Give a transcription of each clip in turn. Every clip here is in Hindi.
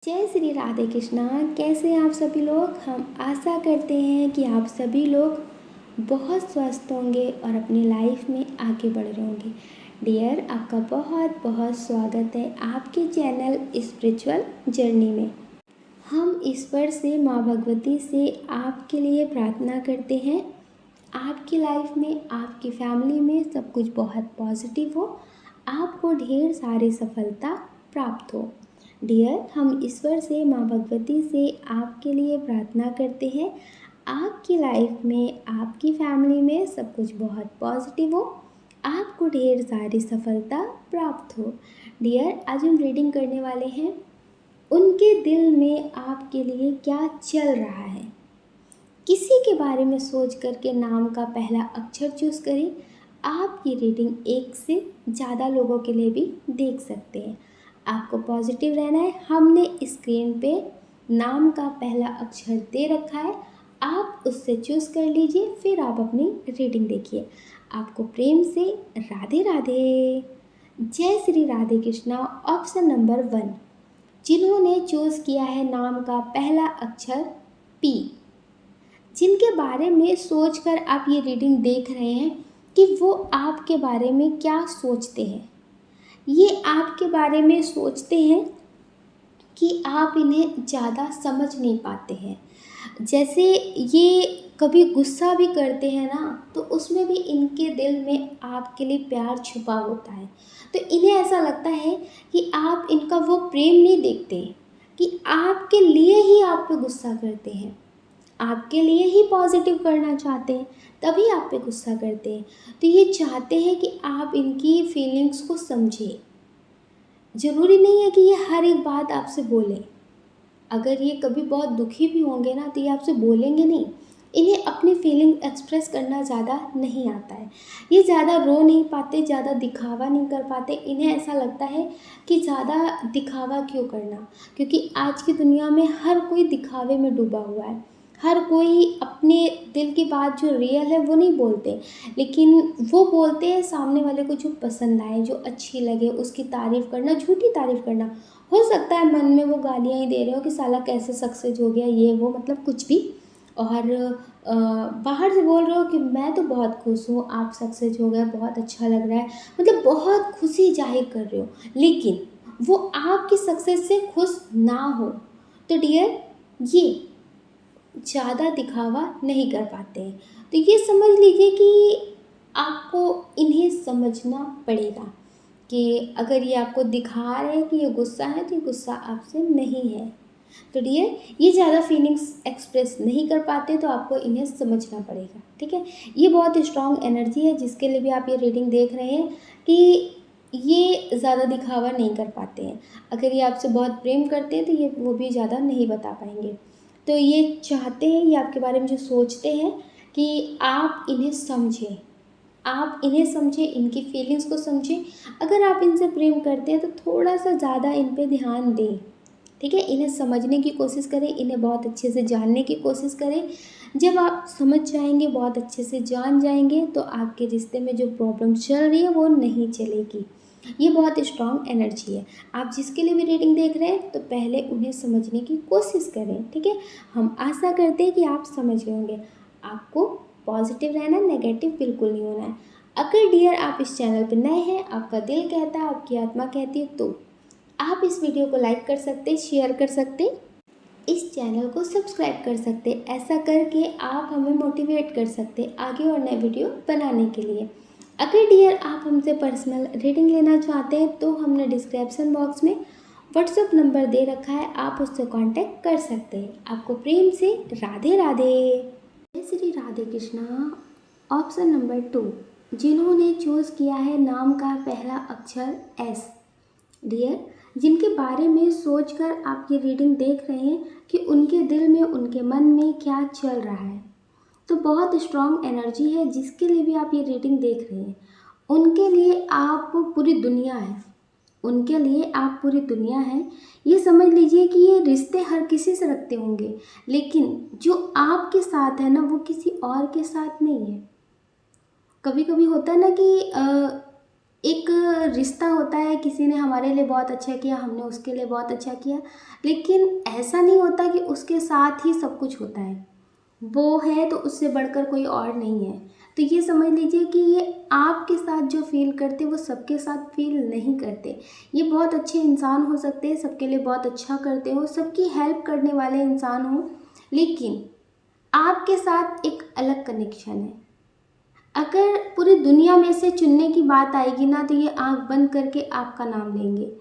जय श्री राधे कृष्णा। कैसे हैं आप सभी लोग। हम आशा करते हैं कि आप सभी लोग बहुत स्वस्थ होंगे और अपनी लाइफ में आगे बढ़ रहे होंगे। डियर, आपका बहुत बहुत स्वागत है आपके चैनल स्पिरिचुअल जर्नी में। हम ईश्वर से, माँ भगवती से आपके लिए प्रार्थना करते हैं आपकी लाइफ में, आपकी फैमिली में सब कुछ बहुत पॉजिटिव हो, आपको ढेर सारी सफलता प्राप्त हो। डियर, हम ईश्वर से, माँ भगवती से आपके लिए प्रार्थना करते हैं आपकी लाइफ में, आपकी फैमिली में सब कुछ बहुत पॉजिटिव हो, आपको ढेर सारी सफलता प्राप्त हो। डियर, आज हम रीडिंग करने वाले हैं उनके दिल में आपके लिए क्या चल रहा है। किसी के बारे में सोच करके नाम का पहला अक्षर चूज करें। आप ये रीडिंग एक से ज़्यादा लोगों के लिए भी देख सकते हैं। आपको पॉजिटिव रहना है। हमने स्क्रीन पे नाम का पहला अक्षर दे रखा है, आप उससे चूज कर लीजिए, फिर आप अपनी रीडिंग देखिए। आपको प्रेम से राधे राधे, जय श्री राधे कृष्णा। ऑप्शन नंबर 1, जिन्होंने चूज किया है नाम का पहला अक्षर पी, जिनके बारे में सोचकर आप ये रीडिंग देख रहे हैं कि वो आपके बारे में क्या सोचते हैं। ये आपके बारे में सोचते हैं कि आप इन्हें ज़्यादा समझ नहीं पाते हैं। जैसे ये कभी गुस्सा भी करते हैं ना, तो उसमें भी इनके दिल में आपके लिए प्यार छुपा होता है। तो इन्हें ऐसा लगता है कि आप इनका वो प्रेम नहीं देखते, कि आपके लिए ही आप पे गुस्सा करते हैं, आपके लिए ही पॉजिटिव करना चाहते हैं, तभी आप पे गुस्सा करते हैं। तो ये चाहते हैं कि आप इनकी फीलिंग्स को समझें। ज़रूरी नहीं है कि ये हर एक बात आपसे बोलें। अगर ये कभी बहुत दुखी भी होंगे ना, तो ये आपसे बोलेंगे नहीं। इन्हें अपनी फीलिंग एक्सप्रेस करना ज़्यादा नहीं आता है। ये ज़्यादा रो नहीं पाते, ज़्यादा दिखावा नहीं कर पाते। इन्हें ऐसा लगता है कि ज़्यादा दिखावा क्यों करना, क्योंकि आज की दुनिया में हर कोई दिखावे में डूबा हुआ है। हर कोई अपने दिल की बात जो रियल है वो नहीं बोलते, लेकिन वो बोलते हैं सामने वाले को जो पसंद आए, जो अच्छी लगे, उसकी तारीफ़ करना, झूठी तारीफ़ करना। हो सकता है मन में वो गालियाँ ही दे रहे हो कि साला कैसे सक्सेस हो गया, ये वो, मतलब कुछ भी। और बाहर से बोल रहे हो कि मैं तो बहुत खुश हूँ, आप सक्सेस हो गए, बहुत अच्छा लग रहा है, मतलब बहुत खुशी जाहिर कर रहे हो, लेकिन वो आपकी सक्सेस से खुश ना हो। तो डियर, ये ज़्यादा दिखावा नहीं कर पाते हैं। तो ये समझ लीजिए कि आपको इन्हें समझना पड़ेगा कि अगर ये आपको दिखा रहे हैं कि ये गुस्सा है, तो ये गुस्सा आपसे नहीं है। तो डियर, ये ज़्यादा फीलिंग्स एक्सप्रेस नहीं कर पाते, तो आपको इन्हें समझना पड़ेगा, ठीक है। ये बहुत स्ट्रॉन्ग एनर्जी है जिसके लिए भी आप ये रीडिंग देख रहे हैं कि ये ज़्यादा दिखावा नहीं कर पाते हैं। अगर ये आपसे बहुत प्रेम करते हैं तो ये वो भी ज़्यादा नहीं बता पाएंगे। तो ये चाहते हैं, ये आपके बारे में जो सोचते हैं कि आप इन्हें समझें, आप इन्हें समझें, इनकी फीलिंग्स को समझें। अगर आप इनसे प्रेम करते हैं तो थोड़ा सा ज़्यादा इन पे ध्यान दें, ठीक है। इन्हें समझने की कोशिश करें, इन्हें बहुत अच्छे से जानने की कोशिश करें। जब आप समझ जाएंगे, बहुत अच्छे से जान जाएंगे, तो आपके रिश्ते में जो प्रॉब्लम चल रही है वो नहीं चलेगी। ये बहुत स्ट्रॉन्ग एनर्जी है। आप जिसके लिए भी रीडिंग देख रहे हैं तो पहले उन्हें समझने की कोशिश करें, ठीक है। हम आशा करते हैं कि आप समझ गए होंगे। आपको पॉजिटिव रहना, नेगेटिव बिल्कुल नहीं होना है। अगर डियर आप इस चैनल पर नए हैं, आपका दिल कहता है, आपकी आत्मा कहती है, तो आप इस वीडियो को लाइक कर सकते, शेयर कर सकते, इस चैनल को सब्सक्राइब कर सकते। ऐसा करके आप हमें मोटिवेट कर सकते आगे और नए वीडियो बनाने के लिए। अगर डियर आप हमसे पर्सनल रीडिंग लेना चाहते हैं तो हमने डिस्क्रिप्शन बॉक्स में व्हाट्सएप नंबर दे रखा है, आप उससे कांटेक्ट कर सकते हैं। आपको प्रेम से राधे राधे, जय श्री राधे कृष्णा। ऑप्शन नंबर 2, जिन्होंने चूज़ किया है नाम का पहला अक्षर एस। डियर, जिनके बारे में सोचकर आप ये रीडिंग देख रहे हैं कि उनके दिल में, उनके मन में क्या चल रहा है, तो बहुत स्ट्रॉन्ग एनर्जी है जिसके लिए भी आप ये रीडिंग देख रहे हैं। उनके लिए आप पूरी दुनिया है, उनके लिए आप पूरी दुनिया हैं। ये समझ लीजिए कि ये रिश्ते हर किसी से रखते होंगे, लेकिन जो आपके साथ है ना, वो किसी और के साथ नहीं है। कभी कभी होता है ना कि एक रिश्ता होता है, किसी ने हमारे लिए बहुत अच्छा किया, हमने उसके लिए बहुत अच्छा किया, लेकिन ऐसा नहीं होता कि उसके साथ ही सब कुछ होता है। वो है तो उससे बढ़कर कोई और नहीं है। तो ये समझ लीजिए कि ये आपके साथ जो फ़ील करते वो सबके साथ फ़ील नहीं करते। ये बहुत अच्छे इंसान हो सकते हैं, सबके लिए बहुत अच्छा करते हो, सबकी हेल्प करने वाले इंसान हो, लेकिन आपके साथ एक अलग कनेक्शन है। अगर पूरी दुनिया में से चुनने की बात आएगी ना, तो ये आँख बंद करके आपका नाम लेंगे।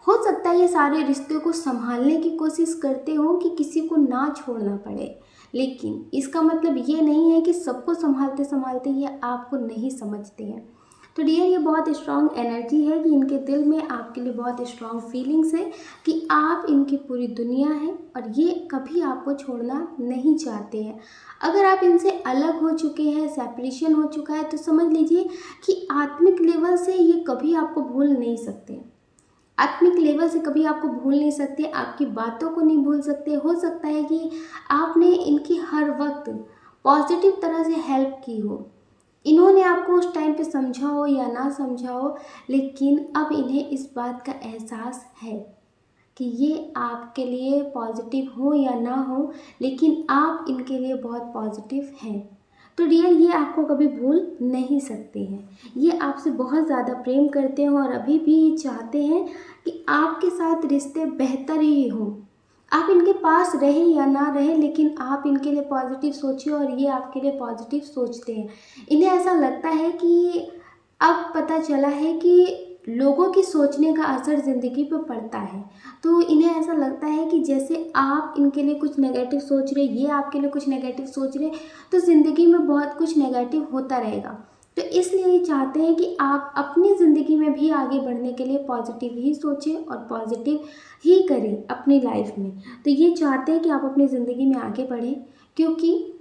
हो सकता है ये सारे रिश्तों को सँभालने की कोशिश करते हो कि किसी को ना छोड़ना पड़े, लेकिन इसका मतलब ये नहीं है कि सबको सँभालते-सँभालते ये आपको नहीं समझते हैं। तो डियर, ये बहुत स्ट्रॉन्ग एनर्जी है कि इनके दिल में आपके लिए बहुत स्ट्रॉन्ग फीलिंग्स है कि आप इनकी पूरी दुनिया हैं और ये कभी आपको छोड़ना नहीं चाहते हैं। अगर आप इनसे अलग हो चुके हैं, सेपरेशन हो चुका है, तो समझ लीजिए कि आत्मिक लेवल से ये कभी आपको भूल नहीं सकते। आत्मिक लेवल से कभी आपको भूल नहीं सकते, आपकी बातों को नहीं भूल सकते। हो सकता है कि आपने इनकी हर वक्त पॉजिटिव तरह से हेल्प की हो, इन्होंने आपको उस टाइम पे समझा हो या ना समझा हो, लेकिन अब इन्हें इस बात का एहसास है कि ये आपके लिए पॉजिटिव हो या ना हो, लेकिन आप इनके लिए बहुत पॉजिटिव हैं। तो डियर, ये आपको कभी भूल नहीं सकते हैं। ये आपसे बहुत ज़्यादा प्रेम करते हैं और अभी भी ये चाहते हैं कि आपके साथ रिश्ते बेहतर ही हों। आप इनके पास रहें या ना रहें, लेकिन आप इनके लिए पॉजिटिव सोचिए और ये आपके लिए पॉजिटिव सोचते हैं। इन्हें ऐसा लगता है कि अब पता चला है कि लोगों की सोचने का असर ज़िंदगी पे पड़ता है। तो इन्हें ऐसा लगता है कि जैसे आप इनके लिए कुछ नेगेटिव सोच रहे, ये आपके लिए कुछ नेगेटिव सोच रहे, तो ज़िंदगी में बहुत कुछ नेगेटिव होता रहेगा। तो इसलिए ये चाहते हैं कि आप अपनी ज़िंदगी में भी आगे बढ़ने के लिए पॉजिटिव ही सोचें और पॉजिटिव ही करें अपनी लाइफ में। तो ये चाहते हैं कि आप अपनी ज़िंदगी में आगे बढ़ें, क्योंकि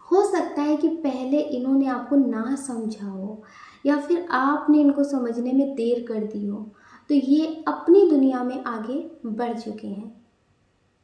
हो सकता है कि पहले इन्होंने आपको ना समझा हो या फिर आपने इनको समझने में देर कर दी हो। तो ये अपनी दुनिया में आगे बढ़ चुके हैं,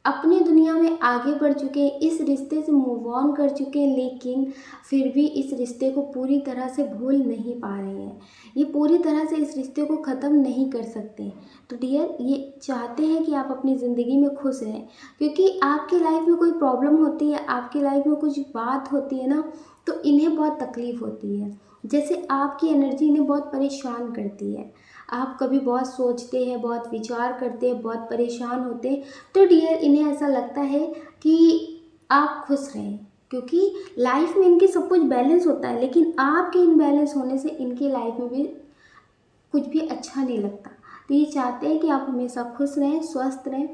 अपनी दुनिया में आगे बढ़ चुके हैं, इस रिश्ते से मूव ऑन कर चुके हैं, लेकिन फिर भी इस रिश्ते को पूरी तरह से भूल नहीं पा रहे हैं। ये पूरी तरह से इस रिश्ते को ख़त्म नहीं कर सकते। तो डियर, ये चाहते हैं कि आप अपनी ज़िंदगी में खुश रहें, क्योंकि आपकी लाइफ में कोई प्रॉब्लम होती है, आपकी लाइफ में कुछ बात होती है ना, तो इन्हें बहुत तकलीफ़ होती है। जैसे आपकी एनर्जी इन्हें बहुत परेशान करती है, आप कभी बहुत सोचते हैं, बहुत विचार करते हैं, बहुत परेशान होते हैं, तो डियर, इन्हें ऐसा लगता है कि आप खुश रहें, क्योंकि लाइफ में इनके सब कुछ बैलेंस होता है, लेकिन आपके इनबैलेंस होने से इनकी लाइफ में भी कुछ भी अच्छा नहीं लगता। तो ये चाहते हैं कि आप हमेशा खुश रहें, स्वस्थ रहें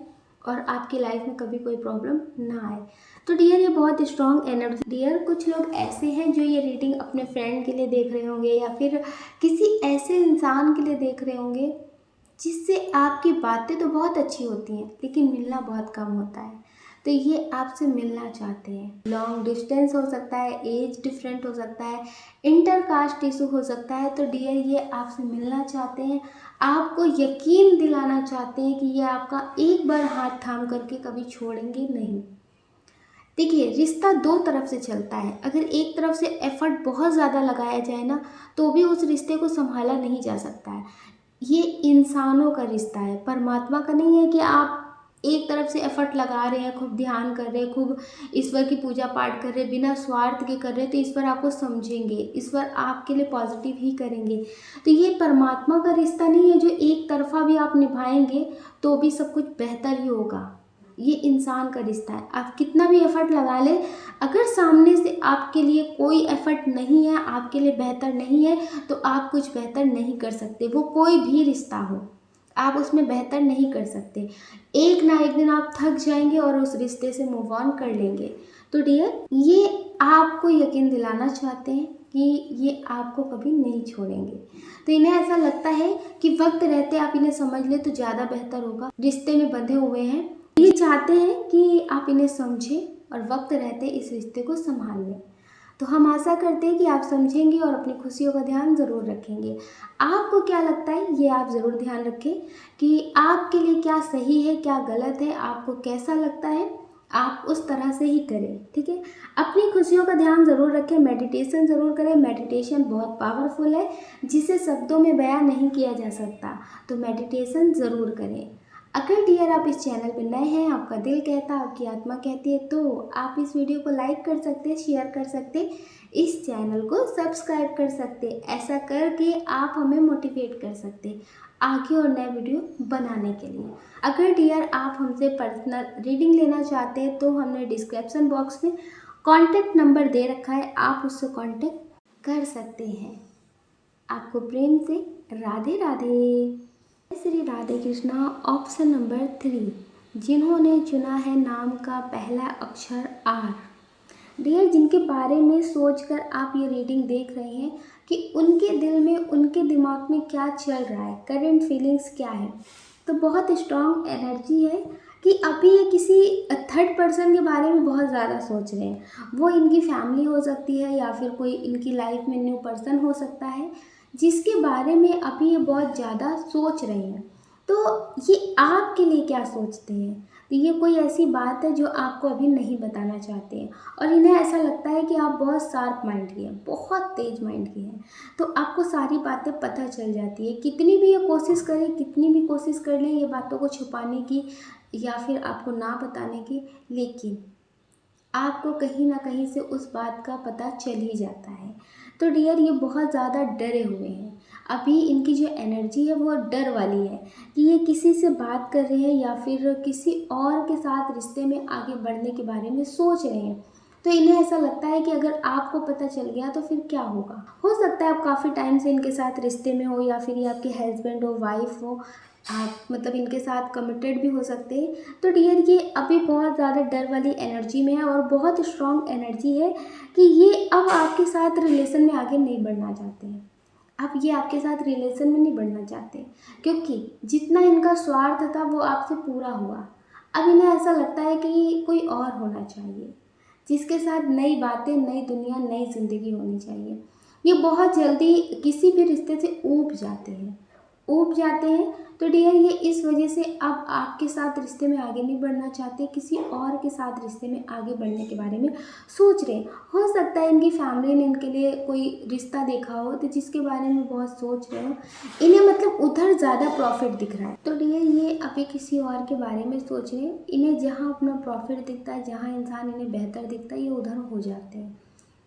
और आपकी लाइफ में कभी कोई प्रॉब्लम ना आए। तो डियर, ये बहुत स्ट्रॉन्ग एनर्जी। डियर, कुछ लोग ऐसे हैं जो ये रीडिंग अपने फ्रेंड के लिए देख रहे होंगे या फिर किसी ऐसे इंसान के लिए देख रहे होंगे जिससे आपकी बातें तो बहुत अच्छी होती हैं, लेकिन मिलना बहुत कम होता है। तो ये आपसे मिलना चाहते हैं। लॉन्ग डिस्टेंस हो सकता है, एज डिफरेंट हो सकता है, इंटर कास्ट इशू हो सकता है। तो डियर, ये आपसे मिलना चाहते हैं, आपको यकीन दिलाना चाहते हैं कि ये आपका एक बार हाथ थाम करके कभी छोड़ेंगे नहीं। देखिए, रिश्ता दो तरफ से चलता है। अगर एक तरफ से एफर्ट बहुत ज़्यादा लगाया जाए ना, तो भी उस रिश्ते को संभाला नहीं जा सकता है। ये इंसानों का रिश्ता है, परमात्मा का नहीं है कि आप एक तरफ से एफर्ट लगा रहे हैं, खूब ध्यान कर रहे हैं, खूब ईश्वर की पूजा पाठ कर रहे हैं, बिना स्वार्थ के कर रहे हैं, तो ईश्वर आपको समझेंगे, ईश्वर आपके लिए पॉजिटिव ही करेंगे। तो ये परमात्मा का रिश्ता नहीं है जो एक तरफा भी आप निभाएंगे तो भी सब कुछ बेहतर ही होगा। ये इंसान का रिश्ता है, आप कितना भी एफर्ट लगा लें, अगर सामने से आपके लिए कोई एफर्ट नहीं है, आपके लिए बेहतर नहीं है, तो आप कुछ बेहतर नहीं कर सकते। वो कोई भी रिश्ता हो, आप उसमें बेहतर नहीं कर सकते। एक ना एक दिन आप थक जाएंगे और उस रिश्ते से मूव ऑन कर लेंगे। तो डियर, ये आपको यकीन दिलाना चाहते हैं कि ये आपको कभी नहीं छोड़ेंगे। तो इन्हें ऐसा लगता है कि वक्त रहते आप इन्हें समझ ले तो ज़्यादा बेहतर होगा। रिश्ते में बंधे हुए हैं, ये चाहते हैं कि आप इन्हें समझें और वक्त रहते इस रिश्ते को संभाल लें। तो हम आशा करते हैं कि आप समझेंगे और अपनी खुशियों का ध्यान ज़रूर रखेंगे। आपको क्या लगता है, ये आप ज़रूर ध्यान रखें कि आपके लिए क्या सही है, क्या गलत है, आपको कैसा लगता है। आप उस तरह से ही करें, ठीक है। अपनी खुशियों का ध्यान ज़रूर रखें, मेडिटेशन ज़रूर करें। मेडिटेशन बहुत पावरफुल है जिसे शब्दों में बयान नहीं किया जा सकता, तो मेडिटेशन ज़रूर करें। अगर डियर आप इस चैनल पर नए हैं, आपका दिल कहता, आपकी आत्मा कहती है, तो आप इस वीडियो को लाइक कर सकते, शेयर कर सकते, इस चैनल को सब्सक्राइब कर सकते। ऐसा करके आप हमें मोटिवेट कर सकते आगे और नए वीडियो बनाने के लिए। अगर डियर आप हमसे पर्सनल रीडिंग लेना चाहते हैं तो हमने डिस्क्रिप्शन बॉक्स में कॉन्टैक्ट नंबर दे रखा है, आप उससे कॉन्टैक्ट कर सकते हैं। आपको प्रेम से राधे राधे। श्री राधे कृष्णा। ऑप्शन नंबर 3, जिन्होंने चुना है नाम का पहला अक्षर R। डियर, जिनके बारे में सोचकर आप ये रीडिंग देख रहे हैं कि उनके दिल में, उनके दिमाग में क्या चल रहा है, करंट फीलिंग्स क्या है, तो बहुत स्ट्रॉन्ग एनर्जी है कि अभी ये किसी थर्ड पर्सन के बारे में बहुत ज़्यादा सोच रहे हैं। वो इनकी फैमिली हो सकती है या फिर कोई इनकी लाइफ में न्यू पर्सन हो सकता है जिसके बारे में अभी ये बहुत ज़्यादा सोच रहे हैं। तो ये आपके लिए क्या सोचते हैं, तो ये कोई ऐसी बात है जो आपको अभी नहीं बताना चाहते हैं और इन्हें ऐसा लगता है कि आप बहुत शार्प माइंड के हैं, बहुत तेज माइंड के हैं, तो आपको सारी बातें पता चल जाती है। कितनी भी ये कोशिश करें, कितनी भी कोशिश कर लें ये बातों को छुपाने की या फिर आपको ना बताने की, लेकिन आपको कहीं ना कहीं से उस बात का पता चल ही जाता है। तो डियर, ये बहुत ज़्यादा डरे हुए हैं। अभी इनकी जो एनर्जी है वो डर वाली है कि ये किसी से बात कर रहे हैं या फिर किसी और के साथ रिश्ते में आगे बढ़ने के बारे में सोच रहे हैं। तो इन्हें ऐसा लगता है कि अगर आपको पता चल गया तो फिर क्या होगा। हो सकता है आप काफ़ी टाइम से इनके साथ रिश्ते में हो या फिर ये आपके हस्बैंड हो, वाइफ हो, आप मतलब इनके साथ कमिटेड भी हो सकते हैं। तो डियर, ये अभी बहुत ज़्यादा डर वाली एनर्जी में है और बहुत स्ट्रॉन्ग एनर्जी है कि ये अब आपके साथ रिलेशन में आगे नहीं बढ़ना चाहते हैं। अब ये आपके साथ रिलेशन में नहीं बढ़ना चाहते क्योंकि जितना इनका स्वार्थ था वो आपसे पूरा हुआ। अब इन्हें ऐसा लगता है कि कोई और होना चाहिए जिसके साथ नई बातें, नई दुनिया, नई ज़िंदगी होनी चाहिए। ये बहुत जल्दी किसी भी रिश्ते से ऊब जाते हैं। तो डियर, ये इस वजह से अब आपके साथ रिश्ते में आगे नहीं बढ़ना चाहते, किसी और के साथ रिश्ते में आगे बढ़ने के बारे में सोच रहे हैं। हो सकता है इनकी फैमिली ने इनके लिए कोई रिश्ता देखा हो तो जिसके बारे में बहुत सोच रहे हो। इन्हें मतलब उधर ज़्यादा प्रॉफिट दिख रहा है। तो डियर, ये अभी किसी और के बारे में सोच रहे हैं। इन्हें जहाँ अपना प्रॉफिट दिखता है, जहाँ इंसान इन्हें बेहतर दिखता है, ये उधर हो जाते हैं।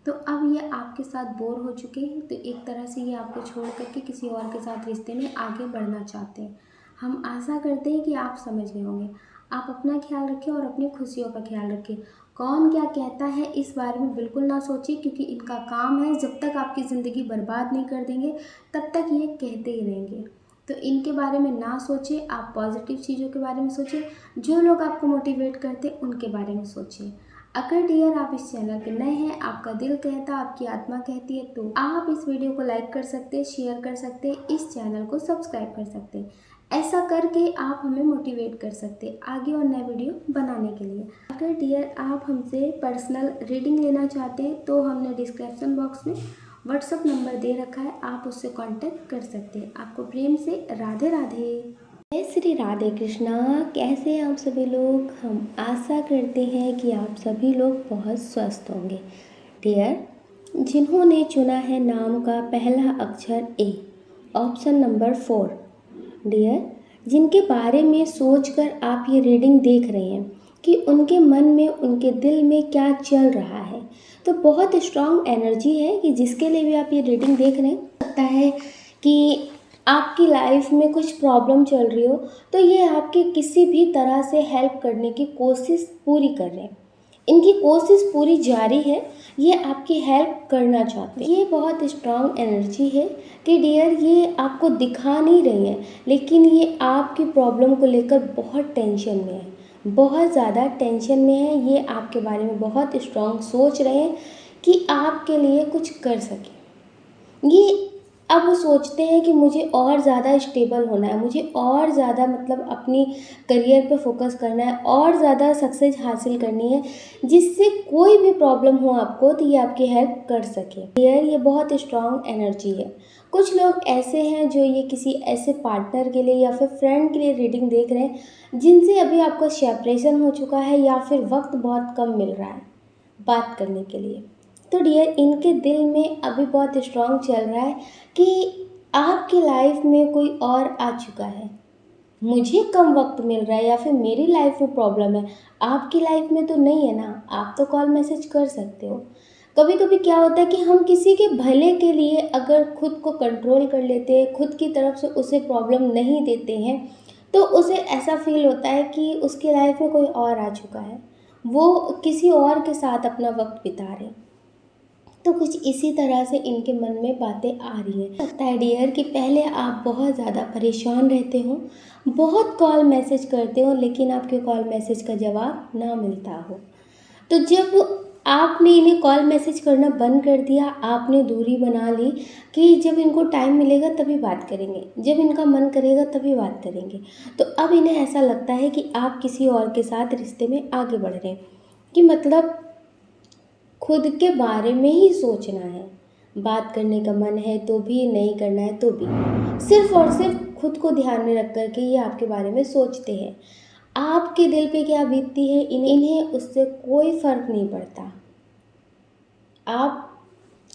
तो अब ये आपके साथ बोर हो चुके हैं, तो एक तरह से ये आपको छोड़ करके किसी और के साथ रिश्ते में आगे बढ़ना चाहते हैं। हम आशा करते हैं कि आप समझ गए होंगे। आप अपना ख्याल रखें और अपनी खुशियों का ख्याल रखें। कौन क्या कहता है इस बारे में बिल्कुल ना सोचिए क्योंकि इनका काम है, जब तक आपकी ज़िंदगी बर्बाद नहीं कर देंगे तब तक ये कहते ही रहेंगे। तो इनके बारे में ना सोचें, आप पॉजिटिव चीज़ों के बारे में सोचें, जो लोग आपको मोटिवेट करते हैं उनके बारे में सोचें। अगर डियर आप इस चैनल पे नए हैं, आपका दिल कहता, आपकी आत्मा कहती है, तो आप इस वीडियो को लाइक कर सकते, शेयर कर सकते, इस चैनल को सब्सक्राइब कर सकते। ऐसा करके आप हमें मोटिवेट कर सकते आगे और नए वीडियो बनाने के लिए। अगर डियर आप हमसे पर्सनल रीडिंग लेना चाहते हैं तो हमने डिस्क्रिप्शन बॉक्स में व्हाट्सअप नंबर दे रखा है, आप उससे कांटेक्ट कर सकते हैं। आपको प्रेम से राधे राधे। जय श्री राधे कृष्णा। कैसे हैं आप सभी लोग। हम आशा करते हैं कि आप सभी लोग बहुत स्वस्थ होंगे। डियर, जिन्होंने चुना है नाम का पहला अक्षर A, ऑप्शन नंबर 4। डियर, जिनके बारे में सोचकर आप ये रीडिंग देख रहे हैं कि उनके मन में, उनके दिल में क्या चल रहा है, तो बहुत स्ट्रॉन्ग एनर्जी है कि जिसके लिए भी आप ये रीडिंग देख रहे हैं। लगता है कि आपकी लाइफ में कुछ प्रॉब्लम चल रही हो तो ये आपकी किसी भी तरह से हेल्प करने की कोशिश पूरी कर रहे हैं। इनकी कोशिश पूरी जारी है, ये आपकी हेल्प करना चाहते हैं। ये बहुत स्ट्रॉन्ग एनर्जी है कि डियर, ये आपको दिखा नहीं रही हैं लेकिन ये आपकी प्रॉब्लम को लेकर बहुत टेंशन में है, बहुत ज़्यादा टेंशन में है। ये आपके बारे में बहुत स्ट्रॉन्ग सोच रहे हैं कि आपके लिए कुछ कर सकें। ये अब वो सोचते हैं कि मुझे और ज़्यादा स्टेबल होना है, मुझे और ज़्यादा मतलब अपनी करियर पे फोकस करना है, और ज़्यादा सक्सेस हासिल करनी है जिससे कोई भी प्रॉब्लम हो आपको तो ये आपकी हेल्प कर सके। डियर, ये बहुत स्ट्रॉन्ग एनर्जी है, कुछ लोग ऐसे हैं जो ये किसी ऐसे पार्टनर के लिए या फिर फ्रेंड के लिए रीडिंग देख रहे हैं जिनसे अभी आपका सेपरेशन हो चुका है या फिर वक्त बहुत कम मिल रहा है बात करने के लिए। तो डियर, इनके दिल में अभी बहुत स्ट्रांग चल रहा है कि आपकी लाइफ में कोई और आ चुका है, मुझे कम वक्त मिल रहा है या फिर मेरी लाइफ में प्रॉब्लम है, आपकी लाइफ में तो नहीं है ना, आप तो कॉल मैसेज कर सकते हो। कभी कभी क्या होता है कि हम किसी के भले के लिए अगर खुद को कंट्रोल कर लेते हैं, खुद की तरफ से उसे प्रॉब्लम नहीं देते हैं, तो उसे ऐसा फील होता है कि उसकी लाइफ में कोई और आ चुका है, वो किसी और के साथ अपना वक्त बिता रहे हैं। तो कुछ इसी तरह से इनके मन में बातें आ रही हैं। लगता है डियर कि पहले आप बहुत ज़्यादा परेशान रहते हो, बहुत कॉल मैसेज करते हो, लेकिन आपके कॉल मैसेज का जवाब ना मिलता हो। तो जब आपने इन्हें कॉल मैसेज करना बंद कर दिया, आपने दूरी बना ली कि जब इनको टाइम मिलेगा तभी बात करेंगे, जब इनका मन करेगा तभी बात करेंगे, तो अब इन्हें ऐसा लगता है कि आप किसी और के साथ रिश्ते में आगे बढ़ रहे हैं, कि मतलब खुद के बारे में ही सोचना है, बात करने का मन है तो भी, नहीं करना है तो भी, सिर्फ और सिर्फ खुद को ध्यान में रख कर के ये आपके बारे में सोचते हैं। आपके दिल पे क्या बीतती है इन्हें उससे कोई फर्क नहीं पड़ता। आप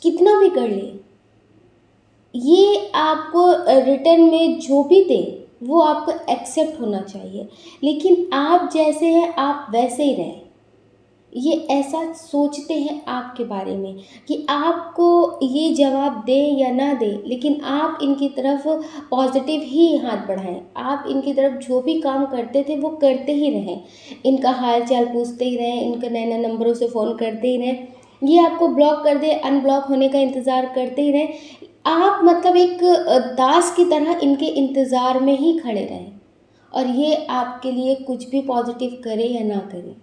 कितना भी कर ले, ये आपको रिटर्न में जो भी दे वो आपको एक्सेप्ट होना चाहिए, लेकिन आप जैसे हैं आप वैसे ही रहें। ये ऐसा सोचते हैं आपके बारे में कि आपको ये जवाब दे या ना दे, लेकिन आप इनकी तरफ पॉजिटिव ही हाथ बढ़ाएं, आप इनकी तरफ जो भी काम करते थे वो करते ही रहें, इनका हाल चाल पूछते ही रहें, इनके नए नए नंबरों से फ़ोन करते ही रहें, ये आपको ब्लॉक कर दे अनब्लॉक होने का इंतज़ार करते ही रहें, आप मतलब एक दास की तरह इनके इंतज़ार में ही खड़े रहें, और ये आपके लिए कुछ भी पॉजिटिव करे या ना करे।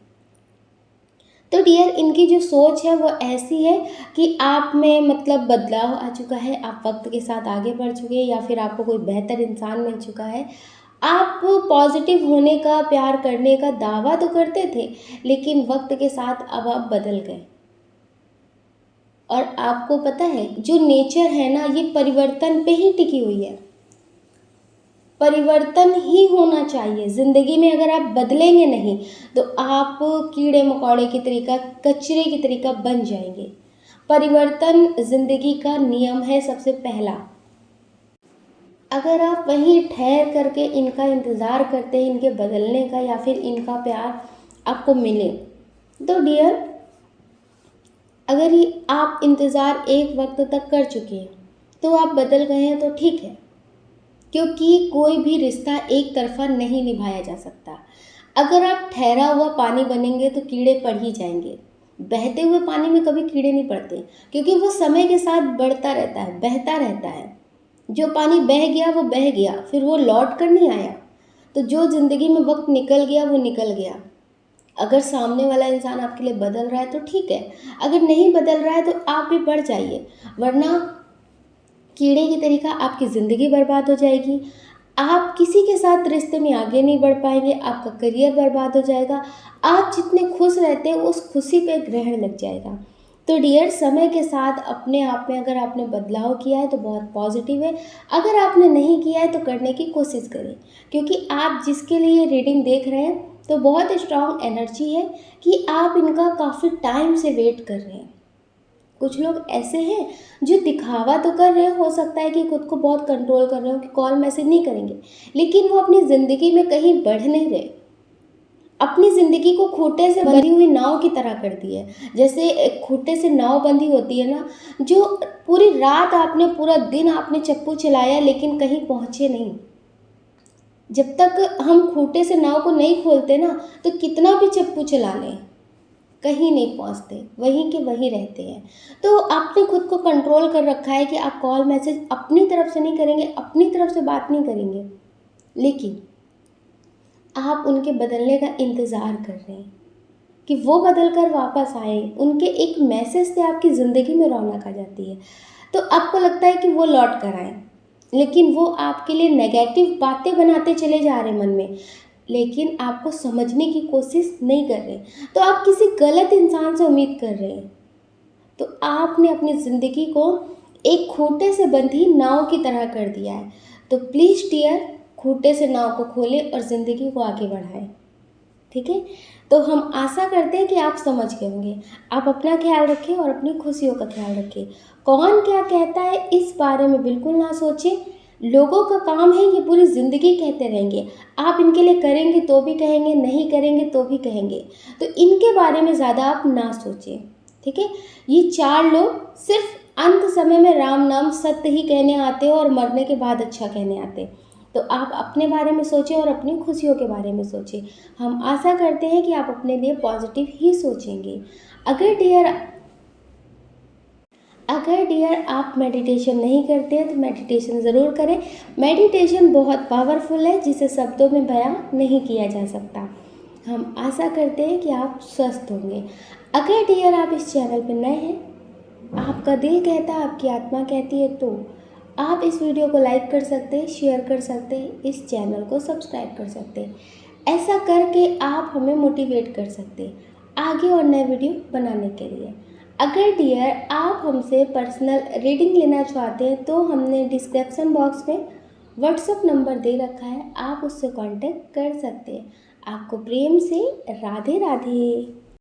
तो डियर, इनकी जो सोच है वो ऐसी है कि आप में मतलब बदलाव आ चुका है, आप वक्त के साथ आगे बढ़ चुके हैं या फिर आपको कोई बेहतर इंसान मिल चुका है। आप पॉजिटिव होने का, प्यार करने का दावा तो करते थे, लेकिन वक्त के साथ अब आप बदल गए। और आपको पता है जो नेचर है ना, ये परिवर्तन पे ही टिकी हुई है, परिवर्तन ही होना चाहिए ज़िंदगी में। अगर आप बदलेंगे नहीं तो आप कीड़े मकोड़े की तरीका, कचरे की तरीका बन जाएंगे। परिवर्तन ज़िंदगी का नियम है सबसे पहला। अगर आप वहीं ठहर करके इनका इंतज़ार करते हैं, इनके बदलने का या फिर इनका प्यार आपको मिले, तो डियर, अगर आप इंतज़ार एक वक्त तक कर चुके हैं तो आप बदल गए हैं तो ठीक है, क्योंकि कोई भी रिश्ता एक तरफा नहीं निभाया जा सकता। अगर आप ठहरा हुआ पानी बनेंगे तो कीड़े पड़ ही जाएंगे। बहते हुए पानी में कभी कीड़े नहीं पड़ते, क्योंकि वो समय के साथ बढ़ता रहता है, बहता रहता है। जो पानी बह गया वो बह गया, फिर वो लौट कर नहीं आया। तो जो ज़िंदगी में वक्त निकल गया वो निकल गया। अगर सामने वाला इंसान आपके लिए बदल रहा है तो ठीक है, अगर नहीं बदल रहा है तो आप भी बढ़ जाइए, वरना कीड़े की तरीका आपकी ज़िंदगी बर्बाद हो जाएगी। आप किसी के साथ रिश्ते में आगे नहीं बढ़ पाएंगे, आपका करियर बर्बाद हो जाएगा, आप जितने खुश रहते हैं उस खुशी पे ग्रहण लग जाएगा। तो डियर, समय के साथ अपने आप में अगर आपने बदलाव किया है तो बहुत पॉजिटिव है, अगर आपने नहीं किया है तो करने की कोशिश करें, क्योंकि आप जिसके लिए रीडिंग देख रहे हैं तो बहुत स्ट्रांग एनर्जी है कि आप इनका काफ़ी टाइम से वेट कर रहे हैं। कुछ लोग ऐसे हैं जो दिखावा तो कर रहे हैं, हो सकता है कि खुद को बहुत कंट्रोल कर रहे हो कि कॉल मैसेज नहीं करेंगे, लेकिन वो अपनी ज़िंदगी में कहीं बढ़ नहीं रहे, अपनी ज़िंदगी को खूंटे से बंधी हुई नाव की तरह कर दी है। जैसे एक खूंटे से नाव बंधी होती है ना, जो पूरी रात आपने, पूरा दिन आपने चप्पू चलाया लेकिन कहीं पहुँचे नहीं। जब तक हम खूंटे से नाव को नहीं खोलते ना, तो कितना भी चप्पू चला लें कहीं नहीं पहुंचते, वहीं के वहीं रहते हैं। तो आपने खुद को कंट्रोल कर रखा है कि आप कॉल मैसेज अपनी तरफ से नहीं करेंगे, अपनी तरफ से बात नहीं करेंगे, लेकिन आप उनके बदलने का इंतज़ार कर रहे हैं कि वो बदल कर वापस आए। उनके एक मैसेज से आपकी ज़िंदगी में रौनक आ जाती है, तो आपको लगता है कि वो लौट कर आए, लेकिन वो आपके लिए नेगेटिव बातें बनाते चले जा रहे हैं मन में, लेकिन आपको समझने की कोशिश नहीं कर रहे। तो आप किसी गलत इंसान से उम्मीद कर रहे हैं। तो आपने अपनी ज़िंदगी को एक खूंटे से बंधी नाव की तरह कर दिया है। तो प्लीज़ डियर, खूंटे से नाव को खोलें और ज़िंदगी को आगे बढ़ाएं। ठीक है, तो हम आशा करते हैं कि आप समझ गए होंगे। आप अपना ख्याल रखें और अपनी खुशियों का ख्याल रखें। कौन क्या कहता है इस बारे में बिल्कुल ना सोचें। लोगों का काम है ये पूरी ज़िंदगी कहते रहेंगे। आप इनके लिए करेंगे तो भी कहेंगे, नहीं करेंगे तो भी कहेंगे। तो इनके बारे में ज़्यादा आप ना सोचें। ठीक है, ये 4 लोग सिर्फ अंत समय में राम नाम सत्य ही कहने आते हैं और मरने के बाद अच्छा कहने आते हैं। तो आप अपने बारे में सोचें और अपनी खुशियों के बारे में सोचें। हम आशा करते हैं कि आप अपने लिए पॉजिटिव ही सोचेंगे। अगर डियर आप मेडिटेशन नहीं करते हैं तो मेडिटेशन ज़रूर करें। मेडिटेशन बहुत पावरफुल है जिसे शब्दों में बयां नहीं किया जा सकता। हम आशा करते हैं कि आप स्वस्थ होंगे। अगर डियर आप इस चैनल पर नए हैं, आपका दिल कहता है, आपकी आत्मा कहती है, तो आप इस वीडियो को लाइक कर सकते हैं, शेयर कर सकते हैं, इस चैनल को सब्सक्राइब कर सकते हैं। ऐसा करके आप हमें मोटिवेट कर सकते हैं आगे और नए वीडियो बनाने के लिए। अगर डियर आप हमसे पर्सनल रीडिंग लेना चाहते हैं तो हमने डिस्क्रिप्शन बॉक्स में व्हाट्सएप नंबर दे रखा है, आप उससे कांटेक्ट कर सकते हैं। आपको प्रेम से राधे राधे।